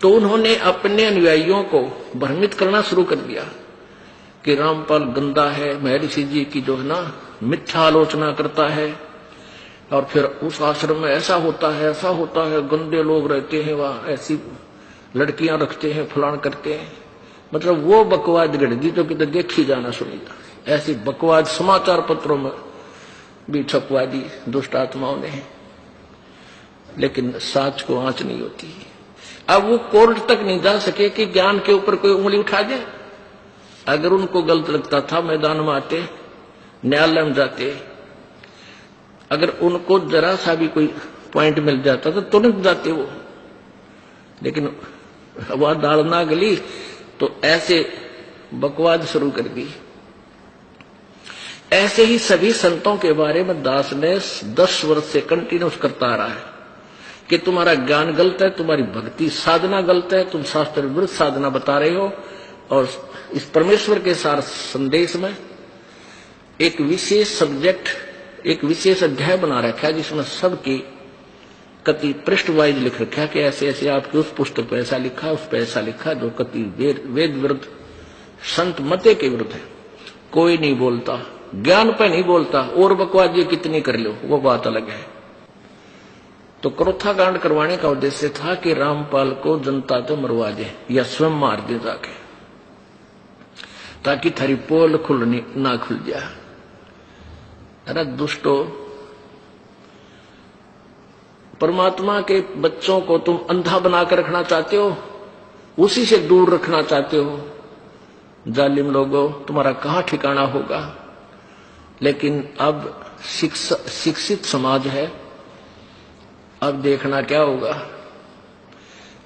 तो उन्होंने अपने अनुयायियों को भ्रमित करना शुरू कर दिया कि रामपाल गंदा है, महर्षि जी की जो है ना मिथ्या आलोचना करता है, और फिर उस आश्रम में ऐसा होता है, ऐसा होता है, गंदे लोग रहते हैं वहां, ऐसी लड़कियां रखते हैं, फलान करते हैं। मतलब वो बकवाद गढ़ दी जो किधर देखी जाना सुनी था। ऐसी बकवाद समाचार पत्रों में भी छपवा दी दुष्ट आत्माओं ने, लेकिन साच को आंच नहीं होती। अब वो कोर्ट तक नहीं जा सके कि ज्ञान के ऊपर कोई उंगली उठा दे। अगर उनको गलत लगता था मैदान में आते, न्यायालय में जाते, अगर उनको जरा सा भी कोई पॉइंट मिल जाता तो तुरंत जाते वो। लेकिन वह दाल ना गली तो ऐसे बकवाद शुरू कर दी। ऐसे ही सभी संतों के बारे में दास ने 10 वर्ष से कंटिन्यूस करता आ रहा है कि तुम्हारा ज्ञान गलत है, तुम्हारी भक्ति साधना गलत है, तुम शास्त्र विरुद्ध साधना बता रहे हो। और इस परमेश्वर के सार संदेश में एक विशेष सब्जेक्ट, एक विशेष अध्याय बना रखा है जिसमें सबकी कति पृष्ठ वाइज लिख रखा है कि ऐसे ऐसे आपके उस पुस्तक पर ऐसा लिखा, उस पर ऐसा लिखा, जो कति वेद विरुद्ध, संत मते के विरुद्ध है। कोई नहीं बोलता, ज्ञान पे नहीं बोलता, और बकवाद ये कितनी कर लो वो बात अलग है। तो क्रोथा कांड करवाने का उद्देश्य था कि रामपाल को जनता तो मरवा दे या स्वयं मार दे जाके, ताकि थारी पोल खुलनी ना खुल जाए। अरे दुष्टो, परमात्मा के बच्चों को तुम अंधा बनाकर रखना चाहते हो, उसी से दूर रखना चाहते हो। जालिम लोगों, तुम्हारा कहां ठिकाना होगा। लेकिन अब शिक्षित समाज है, अब देखना क्या होगा।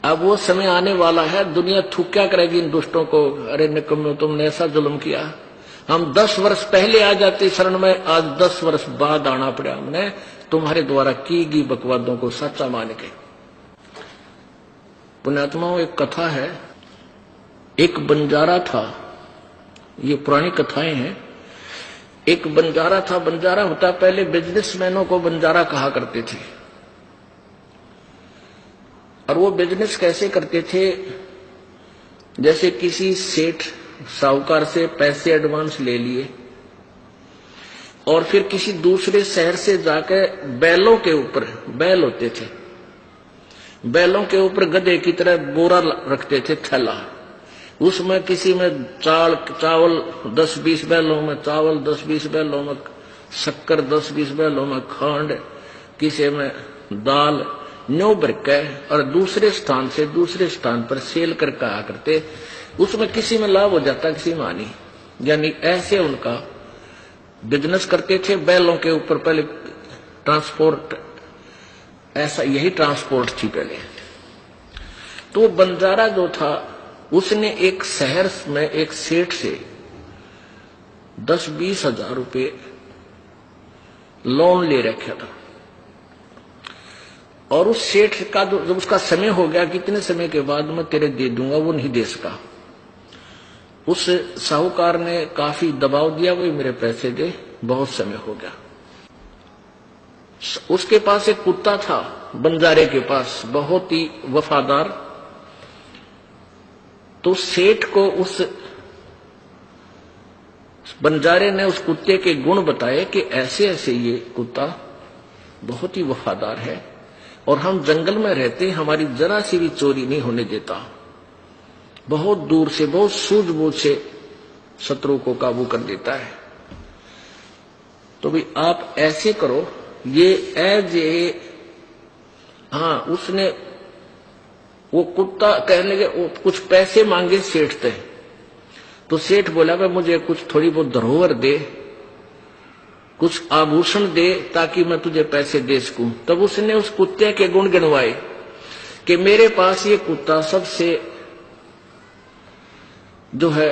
अब वो समय आने वाला है, दुनिया थूक क्या करेगी इन दुष्टों को। अरे निकम्मे, तुमने ऐसा जुल्म किया, हम 10 वर्ष पहले आ जाते शरण में, आज 10 वर्ष बाद आना पड़ा हमने तुम्हारे द्वारा की गई बकवादों को सच्चा मान के। पुण्यात्माओं, एक कथा है, एक बंजारा था, ये पुरानी कथाएं हैं। एक बंजारा था, बंजारा होता पहले बिजनेसमैनों को बंजारा कहा करते थे। और वो बिजनेस कैसे करते थे, जैसे किसी सेठ साहूकार से पैसे एडवांस ले लिए और फिर किसी दूसरे शहर से जाकर बैलों के ऊपर, बैल होते थे, बैलों के ऊपर गधे की तरह बोरा रखते थे, थैला, उसमें किसी में चावल 10-20 बैलों में चावल, 10-20 बैलों में शक्कर, 10-20 बैलों में खंड, किसी में दाल, न्यू बरके, और दूसरे स्थान से दूसरे स्थान पर सेल करके आया करते। उसमें किसी में लाभ हो जाता, किसी में हानि। यानी ऐसे उनका बिजनेस करते थे बैलों के ऊपर। पहले ट्रांसपोर्ट, ऐसा यही ट्रांसपोर्ट थी पहले। तो बंजारा जो था, उसने एक शहर में एक सेठ से 10-20 हजार रुपए लोन ले रखा था। और उस सेठ का जब उसका समय हो गया, कितने समय के बाद मैं तेरे दे दूंगा, वो नहीं दे सका। उस साहूकार ने काफी दबाव दिया, वो मेरे पैसे दे, बहुत समय हो गया। उसके पास एक कुत्ता था, बंजारे के पास, बहुत ही वफादार। तो सेठ को उस बंजारे ने उस कुत्ते के गुण बताए कि ऐसे ऐसे ये कुत्ता बहुत ही वफादार है, और हम जंगल में रहते, हमारी जरा सी भी चोरी नहीं होने देता, बहुत दूर से, बहुत सूझबूझ से शत्रु को काबू कर देता है। तो भी आप ऐसे करो, ये एज ए, हाँ, उसने वो कुत्ता कहने लगे, वो कुछ पैसे मांगे सेठ से। तो सेठ बोला कि मुझे कुछ थोड़ी बहुत धरोहर दे, कुछ आभूषण दे, ताकि मैं तुझे पैसे दे सकूं। तब उसने उस कुत्ते के गुण गिनवाए कि मेरे पास ये कुत्ता सबसे जो है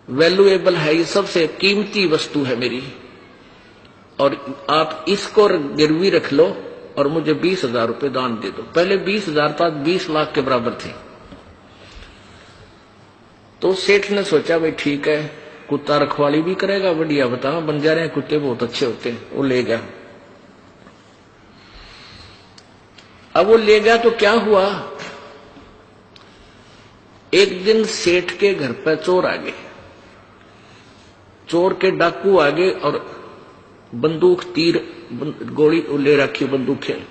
वैल्यूएबल है, ये सबसे कीमती वस्तु है मेरी, और आप इसको गिरवी रख लो और मुझे 20,000 रुपए दान दे दो। पहले 20,000 था, 20 लाख के बराबर थे। तो सेठ ने सोचा भाई ठीक है, कुत्ता रखवाली भी करेगा, बढ़िया बताओ, बंजारे कुत्ते बहुत अच्छे होते हैं। वो ले गया। अब वो ले गया तो क्या हुआ, एक दिन सेठ के घर पर चोर आ गए, चोर के डाकू आ गए और बंदूक तीर गोली ले रखी बंदूकें।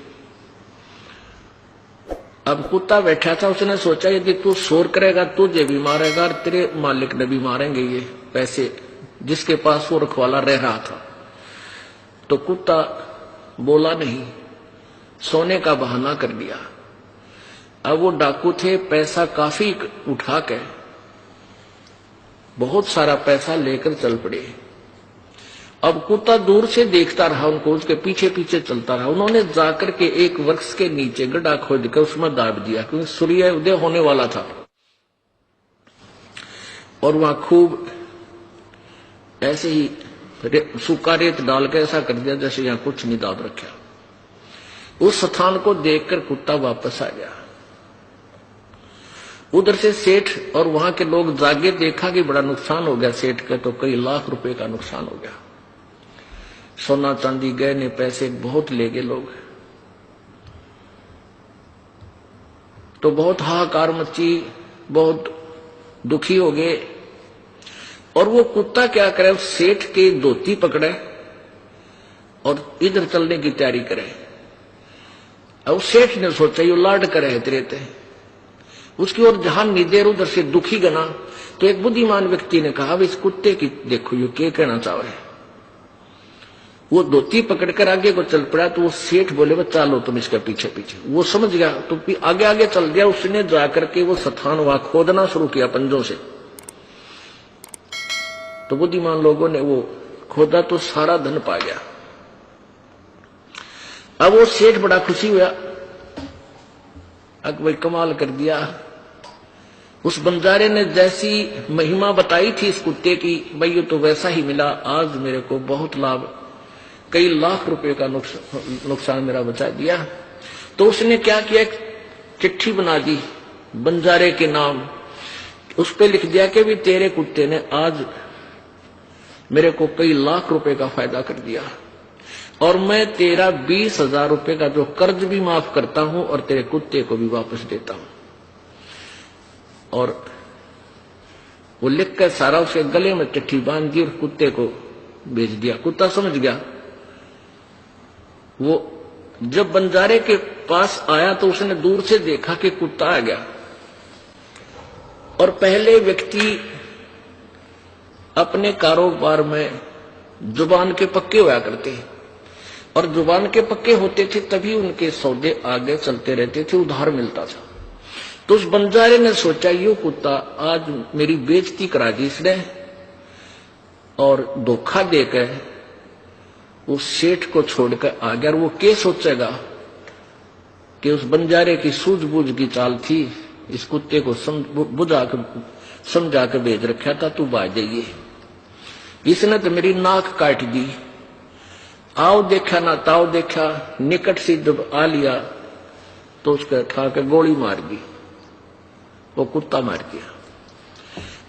अब कुत्ता बैठा था, उसने सोचा यदि तू शोर करेगा तुझे भी मारेगा और तेरे मालिक ने भी मारेंगे ये पैसे जिसके पास वो रखवाला रह रहा था। तो कुत्ता बोला नहीं, सोने का बहाना कर दिया। अब वो डाकू थे, पैसा काफी उठा के बहुत सारा पैसा लेकर चल पड़े। अब कुत्ता दूर से देखता रहा उनको, उसके पीछे पीछे चलता रहा। उन्होंने जाकर के एक वृक्ष के नीचे गड्ढा खोद कर उसमें दाब दिया, क्योंकि सूर्य उदय होने वाला था और वहां खूब ऐसे ही सूखा रेत डाल के ऐसा कर दिया जैसे यहां कुछ नहीं दाब रखा। उस स्थान को देखकर कुत्ता वापस आ गया। उधर से सेठ और वहां के लोग जागे, देखा कि बड़ा नुकसान हो गया सेठ का, तो कई लाख रुपए का नुकसान हो गया। सोना चांदी गहने पैसे बहुत ले गए लोग। तो बहुत हाहाकार मची, बहुत दुखी हो गए। और वो कुत्ता क्या करे, सेठ के धोती पकड़े और इधर चलने की तैयारी करे। अब सेठ ने सोचा ये लाड करे तेरे ते, उसकी ओर ध्यान नहीं दे, उधर से दुखी गना। तो एक बुद्धिमान व्यक्ति ने कहा इस कुत्ते की देखो ये क्या कहना चाहे। वो धोती पकड़कर आगे को चल पड़ा। तो वो सेठ बोले वो चालो तुम इसके पीछे पीछे। वो समझ गया तो आगे आगे चल गया। उसने जाकर के वो स्थान वहां खोदना शुरू किया पंजों से। तो बुद्धिमान लोगों ने वो खोदा तो सारा धन पा गया। अब वो सेठ बड़ा खुशी हुआ, अब भाई कमाल कर दिया। उस बंजारे ने जैसी महिमा बताई थी इस कुत्ते की, भाई ये तो वैसा ही मिला। आज मेरे को बहुत लाभ, कई लाख रुपए का नुकसान मेरा बचा दिया। तो उसने क्या किया, एक चिट्ठी बना दी बंजारे के नाम। उस पे लिख दिया कि भी तेरे कुत्ते ने आज मेरे को कई लाख रुपए का फायदा कर दिया और मैं तेरा 20,000 रुपए का जो कर्ज भी माफ करता हूं और तेरे कुत्ते को भी वापस देता हूं। और वो लिखकर सारा उसके गले में चिट्ठी बांध दी और कुत्ते को भेज दिया। कुत्ता समझ गया। वो जब बंजारे के पास आया तो उसने दूर से देखा कि कुत्ता आ गया। और पहले व्यक्ति अपने कारोबार में जुबान के पक्के हुआ करते हैं और जुबान के पक्के होते थे तभी उनके सौदे आगे चलते रहते थे, उधार मिलता था। तो उस बंजारे ने सोचा ये कुत्ता आज मेरी बेइज्जती करा दी इसने और धोखा देकर उस सेठ को छोड़कर आ गया। वो क्या सोचेगा कि उस बंजारे की सूझबूझ की चाल थी, इस कुत्ते को समझा के भेज रखा था, तू बाज जाइए, इसने तो मेरी नाक काट दी। आओ देखा ना ताओ देखा, निकट से जब आ लिया तो उसका उठा के गोली मार दी, वो कुत्ता मार दिया।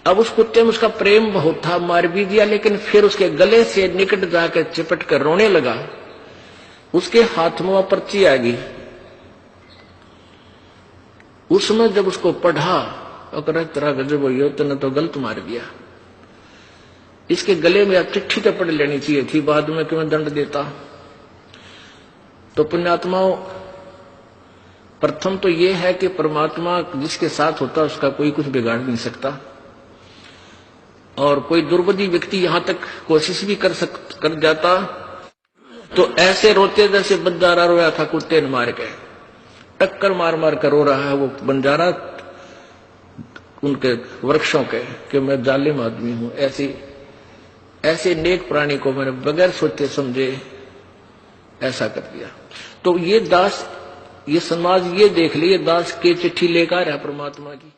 अब उस कुत्ते में उसका प्रेम बहुत था, मार भी दिया, लेकिन फिर उसके गले से निकट जाकर चिपट कर रोने लगा। उसके हाथ में वह पर्ची आ गई। उसमें जब उसको पढ़ा और तेरा गजब हो तूने तो गलत मार दिया, इसके गले में आप चिट्ठी तो पढ़ लेनी चाहिए थी, बाद में क्यों दंड देता। तो पुण्यात्माओं, प्रथम तो यह है कि परमात्मा जिसके साथ होता है उसका कोई कुछ बिगाड़ नहीं सकता। और कोई दुर्बुद्धि व्यक्ति यहां तक कोशिश भी कर जाता तो ऐसे रोते जैसे बंजारा रोया था कुत्ते ने मार के, टक्कर मार मार कर रो रहा है वो बंजारा उनके वृक्षों के कि मैं जालिम आदमी हूं। ऐसे नेक प्राणी को मैंने बगैर सोचे समझे ऐसा कर दिया। तो ये दास, ये समाज ये देख लिए दास के चिट्ठी लेकर है परमात्मा की।